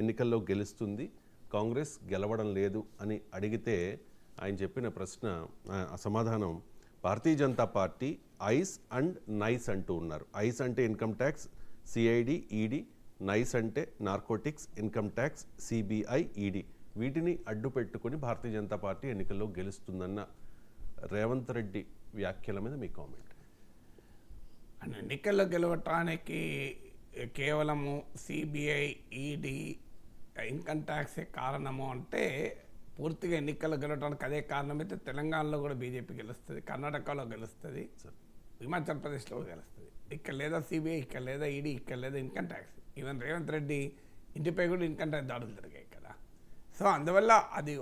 ఎన్నికల్లో గెలుస్తుంది, కాంగ్రెస్ గెలవడం లేదు అని అడిగితే ఆయన చెప్పిన ప్రశ్న సమాధానం Bharatiya Janata Party ice and nice అంటూ ఉన్నారు. ఐస్ అంటే income tax, CID, ED. Nice అంటే narcotics, income tax, CBI, ED. వీటిని అడ్డు పెట్టుకుని భారతీయ జనతా పార్టీ ఎన్నికల్లో గెలుస్తుందన్న రేవంత్ రెడ్డి వ్యాఖ్యల మీద మీ కామెంట్. ఎన్నికల్లో గెలవటానికి కేవలము సిబిఐ, ఈడీ, ఇన్కమ్ ట్యాక్సే కారణము అంటే పూర్తిగా ఎన్నికల్లో గెలవడానికి అదే కారణమైతే తెలంగాణలో కూడా బీజేపీ గెలుస్తుంది, కర్ణాటకలో గెలుస్తుంది, హిమాచల్ ప్రదేశ్లో గెలుస్తుంది. ఇక్కడ లేదా సిబిఐ, ఇక్కడ లేదా ఈడీ, ఇక్కడ లేదా income tax. Even Revanth Reddy ఇంటిపై కూడా ఇన్కమ్ ట్యాక్స్ దాడులు జరిగాయి కదా. సో అందువల్ల అది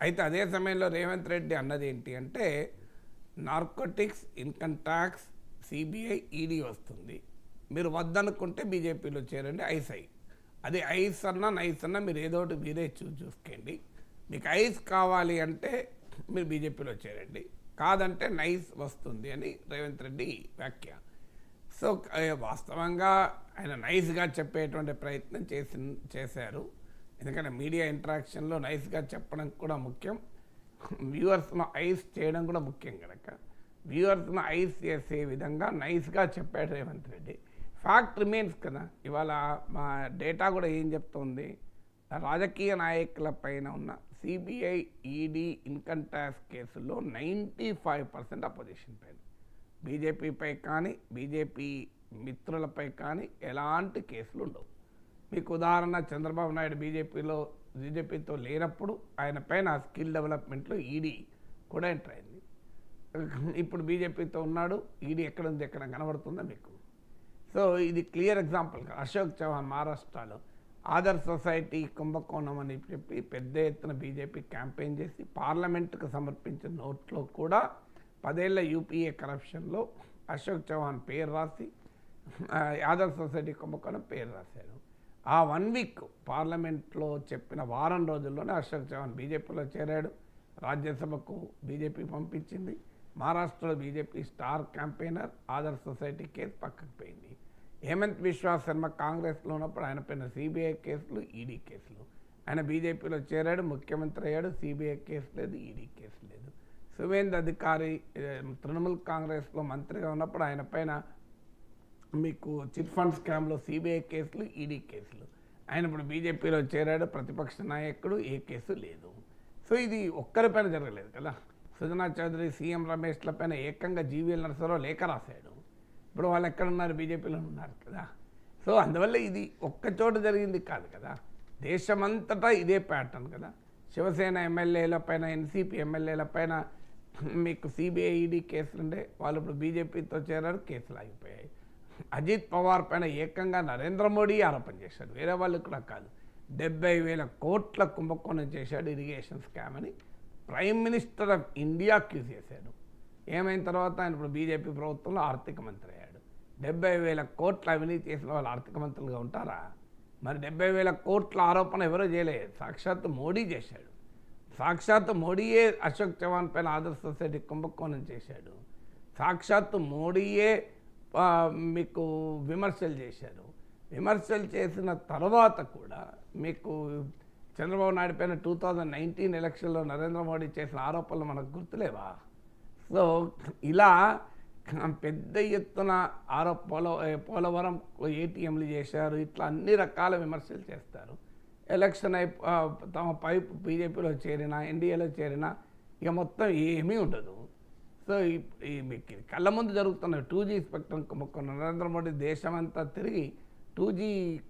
అయితే అదే సమయంలో రేవంత్ రెడ్డి అన్నది ఏంటి అంటే narcotics, income tax, CBI, ED వస్తుంది, మీరు వద్దనుకుంటే బీజేపీలో చేరండి, ఐస్. అది ఐస్ అన్నా నైస్ అన్నా మీరు ఏదో ఒకటి మీరే చూసుకోండి. మీకు ఐస్ కావాలి అంటే మీరు బీజేపీలో చేరండి, కాదంటే నైస్ వస్తుంది అని రేవంత్ రెడ్డి వ్యాఖ్య. సో వాస్తవంగా ఆయన నైస్గా చెప్పేటువంటి ప్రయత్నం చేశారు. ఎందుకంటే మీడియా ఇంటరాక్షన్లో నైస్గా చెప్పడం కూడా ముఖ్యం, వ్యూవర్స్ను ఐస్ చేయడం కూడా ముఖ్యం కనుక వ్యూవర్స్ను ఐస్ చేసే విధంగా నైస్గా చెప్పాడు రేవంత్ రెడ్డి. ఫ్యాక్ట్ రిమైన్స్ కదా. ఇవాళ మా డేటా కూడా ఏం చెప్తుంది, రాజకీయ నాయకుల పైన ఉన్న సిబిఐ, ఈడీ, ఇన్కమ్ ట్యాక్స్ కేసుల్లో 95% అపోజిషన్ పైన, బీజేపీపై కానీ బీజేపీ మిత్రులపై కానీ ఎలాంటి కేసులు ఉండవు. మీకు ఉదాహరణ, చంద్రబాబు నాయుడు బీజేపీతో లేనప్పుడు ఆయన పైన స్కిల్ డెవలప్మెంట్లో ఈడీ కూడా ఎంటర్ అయింది. ఇప్పుడు బీజేపీతో ఉన్నాడు, ఈడీ ఎక్కడ ఉంది, ఎక్కడ కనబడుతుందా మీకు? సో ఇది క్లియర్ ఎగ్జాంపుల్. అశోక్ చౌహాన్ మహారాష్ట్రలో ఆదర్ సొసైటీ కుంభకోణం అని చెప్పి పెద్ద ఎత్తున బీజేపీ క్యాంపెయిన్ చేసి పార్లమెంటుకు సమర్పించిన నోట్లో కూడా 10 ఏళ్ల యూపీఏ కరప్షన్లో అశోక్ చౌహాన్ పేరు రాసి ఆదర్ సొసైటీ కుంభకోణం పేరు రాశారు. ఆ 1 వీక్ పార్లమెంట్లో చెప్పిన వారం రోజుల్లోనే అశోక్ చౌహాన్ బీజేపీలో చేరాడు, రాజ్యసభకు బీజేపీ పంపించింది. మహారాష్ట్రలో BJP star campaigner, other society case పక్కకు పోయింది. హేమంత్ బిశ్వా శర్మ కాంగ్రెస్లో ఉన్నప్పుడు ఆయన పైన సిబిఐ కేసులు, ఈడీ కేసులు. ఆయన బీజేపీలో చేరాడు, ముఖ్యమంత్రి అయ్యాడు, సిబిఐ కేసు లేదు, ఈడీ కేసు లేదు. సువేంద్ర అధికారి తృణమూల్ కాంగ్రెస్లో మంత్రిగా ఉన్నప్పుడు ఆయన పైన మీకు చిట్ ఫండ్ స్కామ్లో సిబిఐ కేసులు, ఈడీ కేసులు. ఆయన ఇప్పుడు బీజేపీలో చేరాడు, ప్రతిపక్ష నాయకుడు, ఏ కేసు లేదు. సో ఇది ఒక్కరిపైన జరగలేదు కదా. సుజనా చౌదరి, సీఎం రమేష్ల పైన ఏకంగా జీవీఎల్ నరసరావు లేఖ రాశాడు. ఇప్పుడు వాళ్ళు ఎక్కడున్నారు, బీజేపీలో ఉన్నారు కదా. సో అందువల్ల ఇది ఒక్కచోట జరిగింది కాదు కదా, దేశమంతటా ఇదే ప్యాటర్న్ కదా. శివసేన ఎమ్మెల్యేల పైన, ఎన్సీపీ ఎమ్మెల్యేల పైన మీకు సిబిఐ, ఈడీ కేసులుండే, వాళ్ళు ఇప్పుడు బీజేపీతో చేరారు, కేసులు ఆగిపోయాయి. అజిత్ పవార్ పైన ఏకంగా నరేంద్ర మోడీ ఆరోపణ చేశాడు, వేరే వాళ్ళు కూడా కాదు. 70,000 కోట్ల కుంభకోణం చేశాడు, ఇరిగేషన్ స్కామ్ అని prime minister of India accuse చేశాడు. ఏమైన తర్వాత ఆయన ఇప్పుడు బీజేపీ ప్రభుత్వంలో ఆర్థిక మంత్రి అయ్యాడు. 70,000 కోట్ల అవినీతి చేసిన వాళ్ళు ఆర్థిక మంత్రులుగా ఉంటారా? మరి 70,000 కోట్ల ఆరోపణ ఎవరో చేయలేదు, సాక్షాత్ మోడీ చేశాడు. సాక్షాత్ మోడీయే అశోక్ చౌహాన్ పైన ఆదర్శ సొసైటీ కుంభకోణం చేశాడు. సాక్షాత్ మోడీయే మీకు విమర్శలు చేశారు. విమర్శలు చేసిన తర్వాత కూడా మీకు చంద్రబాబు నాయుడు పైన 2019 ఎలక్షన్లో నరేంద్ర మోడీ చేసిన ఆరోపణలు మనకు గుర్తులేవా? సో ఇలా పెద్ద ఎత్తున పోలవరం ఏటీఎంలు చేశారు, ఇట్లా అన్ని రకాల విమర్శలు చేస్తారు. ఎలక్షన్ తమ పైపు బీజేపీలో చేరినా, ఎన్డీఏలో చేరినా ఇక మొత్తం ఏమీ ఉండదు. సో మీకు కళ్ళ ముందు జరుగుతున్న 2G స్పెక్ట్రమ్ కుంభకోణం, నరేంద్ర మోడీ దేశమంతా తిరిగి 2G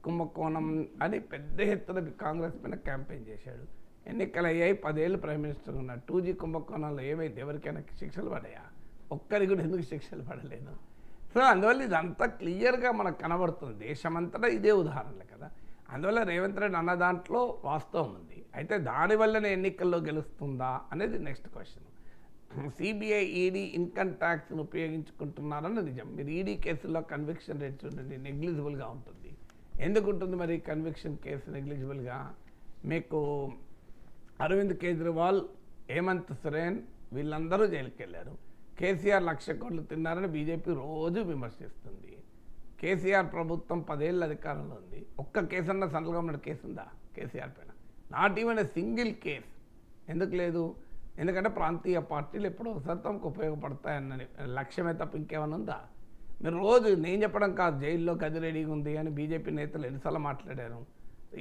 కుంభకోణం అని పెద్ద ఎత్తున కాంగ్రెస్ పైన క్యాంపెయిన్ చేశాడు. ఎన్నికలు అయ్యాయి, 10 ఏళ్ళు ప్రైమ్ మినిస్టర్ ఉన్నారు. 2G కుంభకోణంలో ఏమైంది, ఎవరికైనా శిక్షలు పడాయా? ఒక్కరికి కూడా ఎందుకు శిక్షలు పడలేదు? సో అందువల్ల ఇదంతా క్లియర్గా మనకు కనబడుతుంది, దేశమంతటా ఇదే ఉదాహరణలు కదా. అందువల్ల రేవంత్ రెడ్డి అన్న దాంట్లో వాస్తవం ఉంది. అయితే దానివల్లనే ఎన్నికల్లో గెలుస్తుందా అనేది next question. CBI, ED, income ట్యాక్స్ను ఉపయోగించుకుంటున్నారని నిజం. మీరు ఈడీ కేసుల్లో కన్విక్షన్ రేట్ చూడండి, నెగ్లిజిబుల్గా ఉంటుంది. ఎందుకు ఉంటుంది మరి కన్విక్షన్ కేసు నెగ్లిజిబుల్గా? మీకు అరవింద్ కేజ్రీవాల్, హేమంత్ సోరెన్ వీళ్ళందరూ జైలుకి వెళ్ళారు. కేసీఆర్ 1,00,000 కోట్లు తిన్నారని బీజేపీ రోజు విమర్శిస్తుంది. కేసీఆర్ ప్రభుత్వం 10 ఏళ్ళ అధికారంలో ఉంది. ఒక్క కేసన్నా సెంట్రల్ గవర్నమెంట్ కేసు ఉందా కేసీఆర్ పైన? Not even a single case. ఎందుకు లేదు? ఎందుకంటే ప్రాంతీయ పార్టీలు ఎప్పుడో ఒకసారి తమకు ఉపయోగపడతాయన్న లక్ష్యమే తప్ప ఇంకేమైనా ఉందా? మీరు రోజు నేను చెప్పడం కాదు, జైల్లో గది రెడీగా ఉంది అని బీజేపీ నేతలు ఎన్నిసార్లు మాట్లాడారు.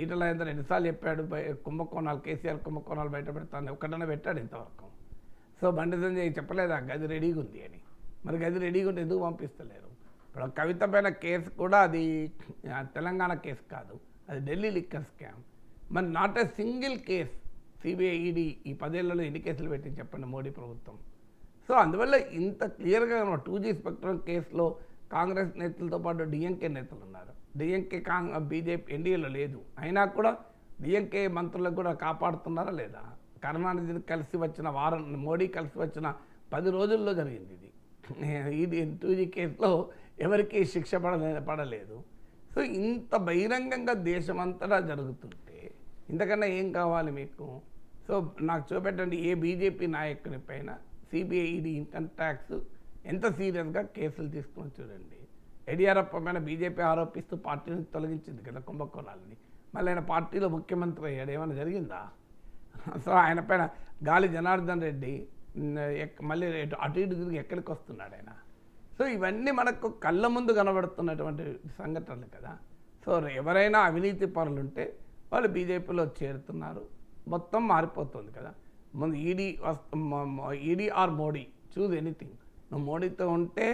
ఈటల రాజేందర్ ఎన్నిసార్లు చెప్పాడు కుంభకోణాలు, కేసీఆర్ కుంభకోణాలు బయట పెడతాను, ఒక్కడనే పెట్టాడు ఇంతవరకు. సో బండి సంజయ్ చెప్పలేదా గది రెడీగా ఉంది అని? మరి గది రెడీగా ఉంటే ఎందుకు పంపిస్తలేరు? ఇప్పుడు కవిత పైన కేసు కూడా అది తెలంగాణ కేసు కాదు, అది ఢిల్లీ లిక్కర్ స్కామ్. మరి not a single case CBI ED ఈ 10 ఏళ్లలో ఎన్ని కేసులు పెట్టింది చెప్పండి మోడీ ప్రభుత్వం. సో అందువల్ల ఇంత క్లియర్గా 2G స్పెక్ట్రమ్ కేసులో కాంగ్రెస్ నేతలతో పాటు డిఎంకే నేతలు ఉన్నారు. డిఎంకే బీజేపీ ఎన్డీఏలో లేదు, అయినా కూడా డిఎంకే మంత్రులకు కూడా కాపాడుతున్నారా లేదా? కరుణానిధిని కలిసి వచ్చిన వారం, మోడీ కలిసి వచ్చిన 10 రోజుల్లో జరిగింది ఇది. ఇది 2G కేసులో ఎవరికి శిక్ష పడలేదు. సో ఇంత బహిరంగంగా దేశమంతటా జరుగుతుంటే ఇంతకన్నా ఏం కావాలి మీకు? సో నాకు చూపెట్టండి ఏ బీజేపీ నాయకుని పైన సిబిఐ ఈడీ ఇన్కమ్ ట్యాక్స్ ఎంత సీరియస్గా కేసులు తీసుకొని చూడండి. యడియూరప్ప పైన బీజేపీ ఆరోపిస్తూ పార్టీని తొలగించింది కదా కుంభకోణాలని. మళ్ళీ ఆయన పార్టీలో ముఖ్యమంత్రి అయ్యాడు, ఏమైనా జరిగిందా? సో ఆయన పైన గాలి జనార్దన్ రెడ్డి మళ్ళీ అటు ఇటు తిరిగి ఎక్కడికి వస్తున్నాడు ఆయన? సో ఇవన్నీ మనకు కళ్ళ ముందు కనబడుతున్నటువంటి సంఘటనలు కదా. సో ఎవరైనా అవినీతి పరులు ఉంటే వాళ్ళు బీజేపీలో చేరుతున్నారు, మొత్తం మారిపోతుంది కదా. ముందు ED or Modi, choose anything. నువ్వు మోడీతో ఉంటే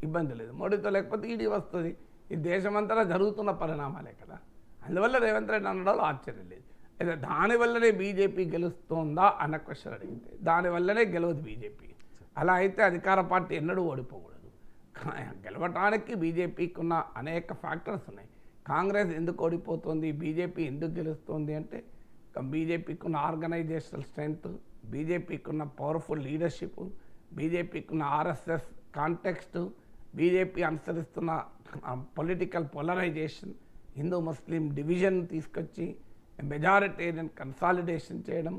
ఇబ్బంది లేదు, మోడీతో లేకపోతే ఈడీ వస్తుంది. ఈ దేశమంతటా జరుగుతున్న పరిణామాలే కదా. అందువల్ల రేవంత్ రెడ్డి అనడంలో ఆశ్చర్యం లేదు. అయితే దానివల్లనే బీజేపీ గెలుస్తుందా అన్న క్వశ్చన్ అడిగితే దానివల్లనే గెలవదు బీజేపీ. అలా అయితే అధికార పార్టీ ఎన్నడూ ఓడిపోకూడదు. గెలవటానికి బీజేపీకి ఉన్న అనేక ఫ్యాక్టర్స్ ఉన్నాయి. కాంగ్రెస్ ఎందుకు ఓడిపోతుంది, బీజేపీ ఎందుకు గెలుస్తుంది అంటే బీజేపీకి ఉన్న ఆర్గనైజేషనల్ స్ట్రెంగ్త్, బీజేపీకి ఉన్న పవర్ఫుల్ లీడర్షిప్, బీజేపీకి ఉన్న ఆర్ఎస్ఎస్ కాంటెక్స్ట్, బీజేపీ అనుసరిస్తున్న పొలిటికల్ పోలరైజేషన్, హిందూ ముస్లిం డివిజన్ తీసుకొచ్చి మెజారిటేరియన్ కన్సాలిడేషన్ చేయడం,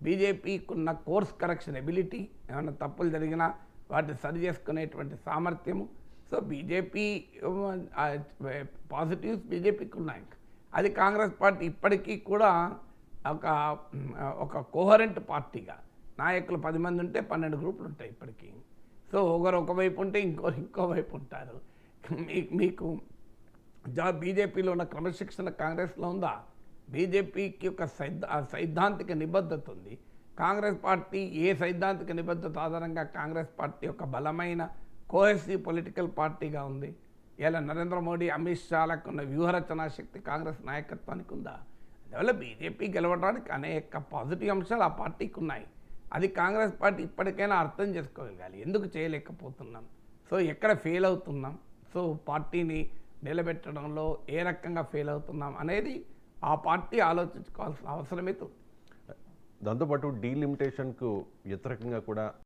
బీజేపీకి ఉన్న కోర్స్ కరెక్షన్ ఎబిలిటీ, ఏమైనా తప్పులు జరిగినా వాటిని సరి చేసుకునేటువంటి సామర్థ్యము. సో బీజేపీ పాజిటివ్స్ బీజేపీకి ఉన్నాయి. అది కాంగ్రెస్ పార్టీ ఇప్పటికీ కూడా ఒక కోహరెంట్ పార్టీగా నాయకులు 10 మంది ఉంటే 12 గ్రూపులు ఉంటాయి ఇప్పటికీ. సో ఒకరు ఒకవైపు ఉంటే ఇంకోవైపు ఉంటారు. మీకు బీజేపీలో ఉన్న క్రమశిక్షణ కాంగ్రెస్లో ఉందా? బీజేపీకి ఒక సైద్ధాంతిక నిబద్ధత ఉంది. కాంగ్రెస్ పార్టీ ఏ సైద్ధాంతిక నిబద్ధత ఆధారంగా కాంగ్రెస్ పార్టీ ఒక బలమైన కోహెసివ్ పొలిటికల్ పార్టీగా ఉంది. ఇలా నరేంద్ర మోడీ, అమిత్ షాలకు ఉన్న వ్యూహరచనా శక్తి కాంగ్రెస్ నాయకత్వానికి ఉందా? అందువల్ల బీజేపీ గెలవడానికి అనేక పాజిటివ్ అంశాలు ఆ పార్టీకి ఉన్నాయి. అది కాంగ్రెస్ పార్టీ ఇప్పటికైనా అర్థం చేసుకోగలగాలి. ఎందుకు చేయలేకపోతున్నాం, సో ఎక్కడ ఫెయిల్ అవుతున్నాం, సో పార్టీని నిలబెట్టడంలో ఏ రకంగా ఫెయిల్ అవుతున్నాం అనేది ఆ పార్టీ ఆలోచించుకోవాల్సిన అవసరమైతే ఉంది. దాంతోపాటు డీలిమిటేషన్కు వ్యతిరేకంగా కూడా